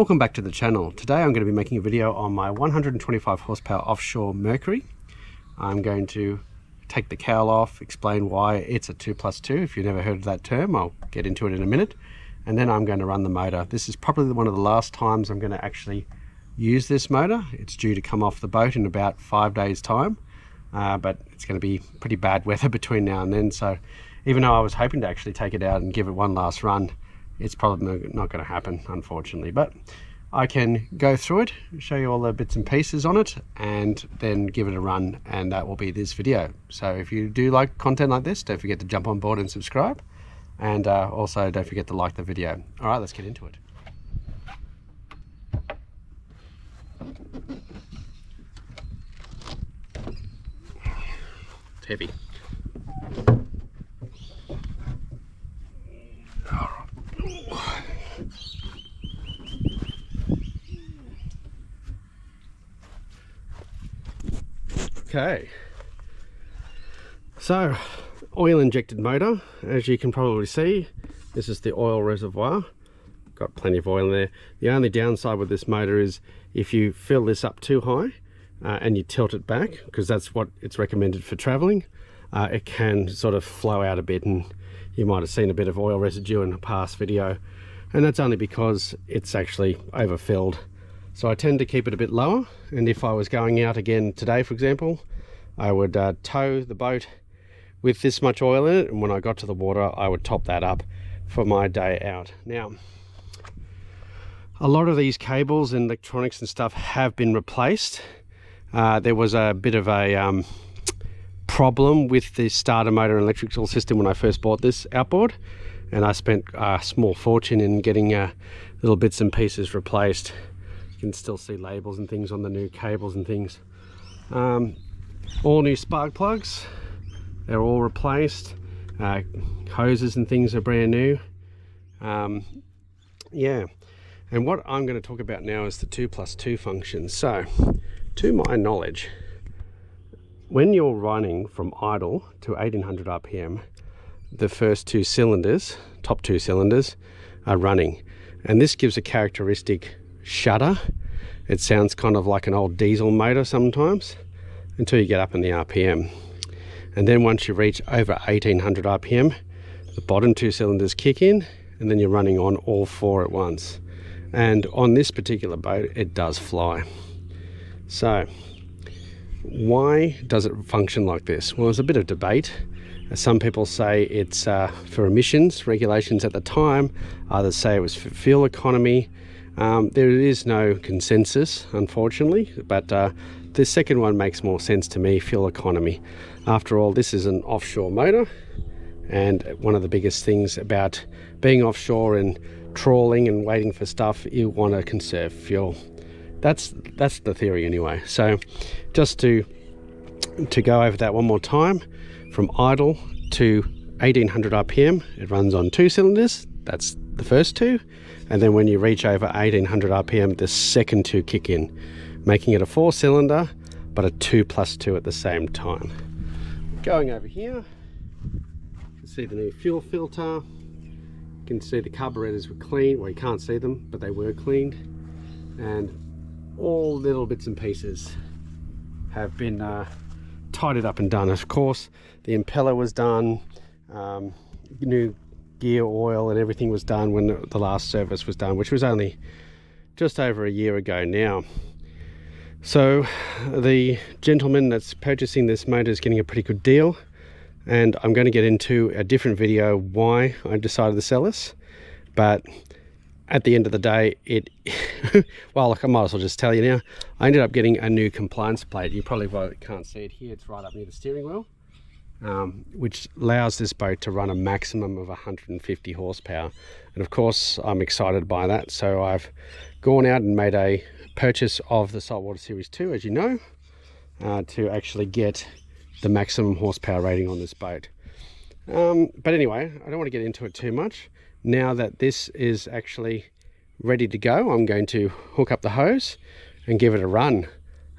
Welcome back to the channel. Today I'm going to be making a video on my 125 horsepower offshore Mercury. I'm going to take the cowl off, explain why it's a 2+2. If you've never heard of that term, I'll get into it in a minute. And then I'm going to run the motor. This is probably one of the last times I'm going to actually use this motor. It's due to come off the boat in about 5 days time, but it's going to be pretty bad weather between now and then. So even though I was hoping to actually take it out and give it one last run, it's probably not going to happen, unfortunately. But I can go through it, show you all the bits and pieces on it, and then give it a run, and that will be this video. So if you do like content like this, don't forget to jump on board and subscribe, and also don't forget to like the video. All right, let's get into it. It's heavy. Okay, so oil injected motor, as you can probably see. This is the oil reservoir, got plenty of oil in there. The only downside with this motor is if you fill this up too high and you tilt it back, because that's what it's recommended for traveling, it can sort of flow out a bit, and you might have seen a bit of oil residue in a past video, and that's only because it's actually overfilled. So I tend to keep it a bit lower, and if I was going out again today, for example, I would tow the boat with this much oil in it, and when I got to the water I would top that up for my day out. Now, a lot of these cables and electronics and stuff have been replaced. There was a bit of a problem with the starter motor and electrical system when I first bought this outboard, and I spent a small fortune in getting little bits and pieces replaced. You can still see labels and things on the new cables and things. All new spark plugs, they're all replaced. Hoses and things are brand new. Yeah, and what I'm going to talk about now is the 2+2 function. So to my knowledge, when you're running from idle to 1800 RPM, the first two cylinders, top two cylinders, are running, and this gives a characteristic shudder. It sounds kind of like an old diesel motor sometimes, until you get up in the RPM. And then once you reach over 1800 RPM, the bottom two cylinders kick in, and then you're running on all four at once. And on this particular boat, it does fly. So why does it function like this? Well, there's a bit of debate. Some people say it's for emissions regulations at the time. Others say it was for fuel economy. There is no consensus, unfortunately, but the second one makes more sense to me, fuel economy. After all, this is an offshore motor, and one of the biggest things about being offshore and trawling and waiting for stuff, you want to conserve fuel. That's the theory anyway. So just to go over that one more time, from idle to 1800 RPM, it runs on two cylinders. That's the first two, and then when you reach over 1800 RPM, the second two kick in, making it a 4-cylinder but a 2+2 at the same time. Going over here, you can see the new fuel filter. You can see the carburetors were cleaned. Well, you can't see them, but they were cleaned, and all little bits and pieces have been tidied up and done. Of course, the impeller was done, new gear oil and everything was done when the last service was done, which was only just over a year ago now. So the gentleman that's purchasing this motor is getting a pretty good deal, and I'm going to get into a different video why I decided to sell this. But at the end of the day, well, look, I might as well just tell you now, I ended up getting a new compliance plate. You probably can't see it here, it's right up near the steering wheel. Which allows this boat to run a maximum of 150 horsepower. And of course, I'm excited by that. So I've gone out and made a purchase of the Saltwater Series 2, as you know, to actually get the maximum horsepower rating on this boat. But anyway, I don't want to get into it too much. Now that this is actually ready to go, I'm going to hook up the hose and give it a run,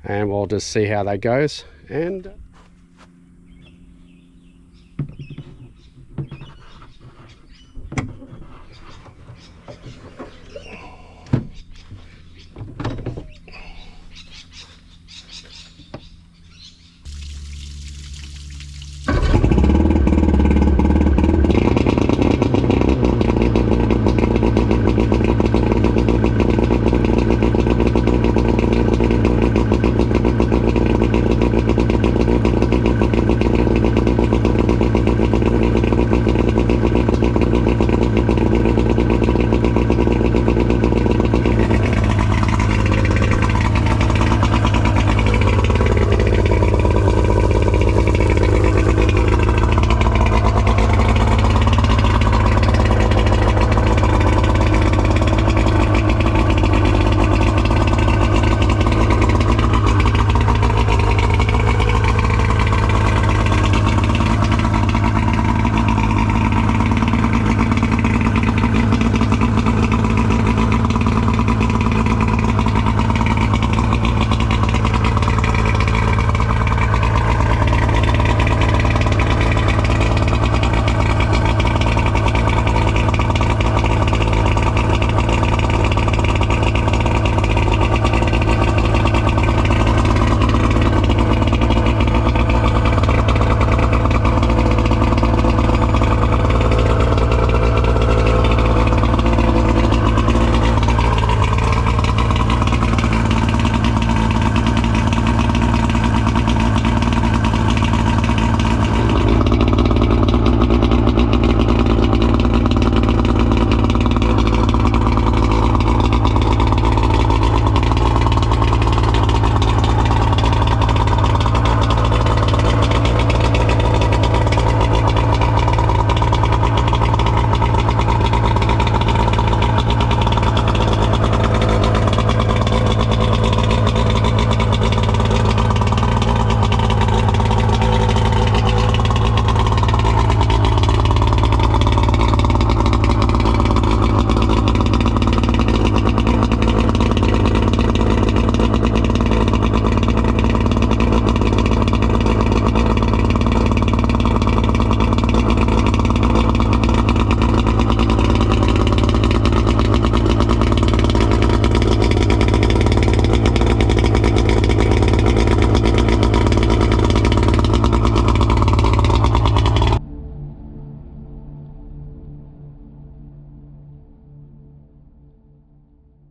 and we'll just see how that goes. And